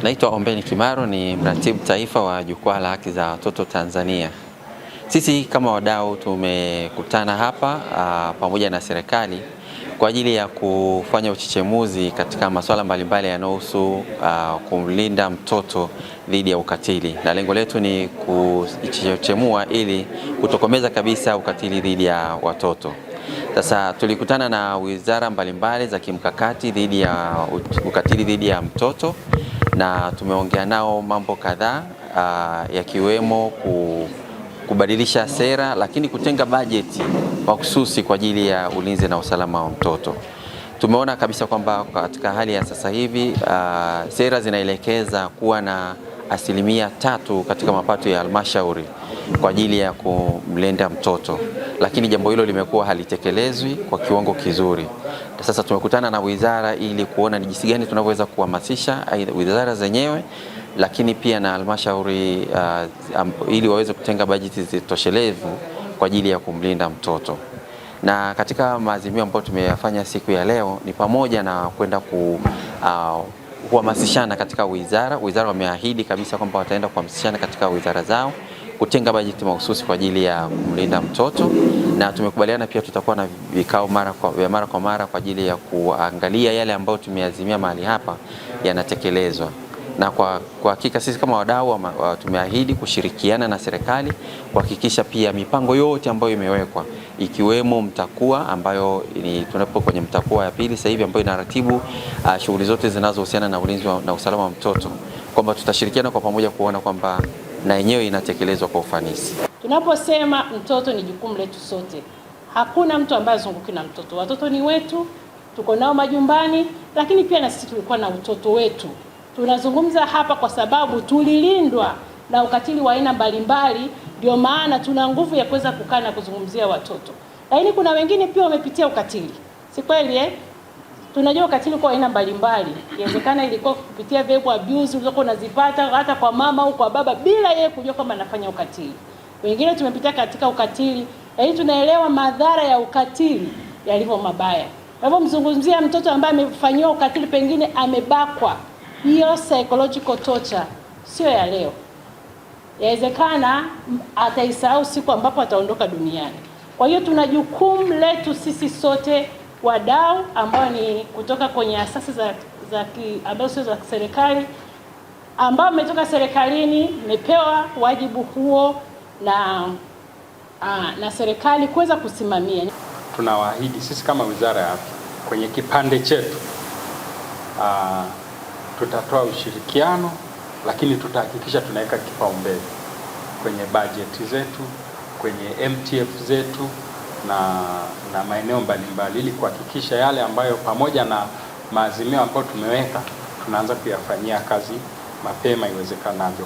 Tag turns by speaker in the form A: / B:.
A: Naitwa Ombeni Kimaro, ni mratibu taifa wa Jukwaa la Haki za Watoto Tanzania. Sisi kama wadau tumekutana hapa pamoja na serikali kwa ajili ya kufanya uchechemuzi katika masuala mbalimbali yanayohusu kumlinda mtoto dhidi ya ukatili, na lengo letu ni kuchechemua ili kutokomeza kabisa ukatili dhidi ya watoto. Sasa tulikutana na wizara mbalimbali za kimkakati dhidi ya ukatili dhidi ya mtoto, na tumeongea nao mambo kadhaa yakiwemo kubadilisha sera, lakini kutenga bajeti mahususi kwa ajili ya ulinzi na usalama wa mtoto. Tumeona kabisa kwamba katika hali ya sasa hivi sera zinaelekeza kuwa na 3% katika mapato ya halmashauri kwa ajili ya kumlinda mtoto, lakini jambo hilo limekuwa halitekelezwi kwa kiwango kizuri. Sasa tumekutana na wizara ili kuona ni jinsi gani tunavyoweza kuhamasisha wizara zenyewe, lakini pia na halmashauri ili waweze kutenga bajeti zitoshelevu kwa ajili ya kumlinda mtoto. Na katika maazimio ambayo tumeyafanya siku ya leo ni pamoja na kwenda kuhamasishana katika wizara wameahidi kabisa kwamba wataenda kuhamasishana katika wizara zao kutenga bajeti mahususi kwa ajili ya kumlinda mtoto, na tumekubaliana pia tutakuwa na vikao mara kwa mara kwa ajili ya kuangalia yale ambayo tumeazimia mahali hapa yanatekelezwa. Na kwa hakika sisi kama wadau tumeahidi kushirikiana na serikali kuhakikisha pia mipango yote ambayo imewekwa, ikiwemo mtakuwa ambayo tunapo kwenye mtakuwa ya pili sasa hivi ambayo inaratibu shughuli zote zinazohusiana na ulinzi na usalama wa mtoto, kwamba tutashirikiana kwa pamoja kuona kwamba na yenyewe inatekelezwa kwa ufanisi.
B: Tunaposema mtoto ni jukumu letu sote, hakuna mtu ambaye azunguki na mtoto. Watoto ni wetu, tuko nao majumbani, lakini pia na sisi tulikuwa na utoto wetu. Tunazungumza hapa kwa sababu tulilindwa na ukatili wa aina mbalimbali, ndio maana tuna nguvu ya kuweza kukaa na kuzungumzia watoto. Lakini kuna wengine pia wamepitia ukatili, si kweli Tunajua ukatili kwa aina mbalimbali. Inawezekana ilikuwa kupitia verbal abuse ulizokuwa unazipata hata kwa mama au kwa baba bila yeye kujua kama anafanya ukatili. Wengine tumepitia katika ukatili, lakini tunaelewa madhara ya ukatili yalivyo mabaya. Kwa hivyo mzungumzia mtoto ambaye amefanyiwa ukatili, pengine amebakwa, hiyo psychological torture sio ya leo. Yawezekana ataisahau siku ambapo ataondoka duniani. Kwa hiyo tuna jukumu letu sisi sote wadau ambao ni kutoka kwenye asasi ambazo sio za serikali, ambao umetoka serikalini, mepewa wajibu huo na serikali kuweza kusimamia.
C: Tunawaahidi sisi kama Wizara ya Afya kwenye kipande chetu tutatoa ushirikiano, lakini tutahakikisha tunaweka kipaumbele kwenye bajeti zetu, kwenye MTF zetu na maeneo mbalimbali, ili kuhakikisha yale ambayo pamoja na maazimio ambayo tumeweka tunaanza kuyafanyia kazi mapema iwezekanavyo.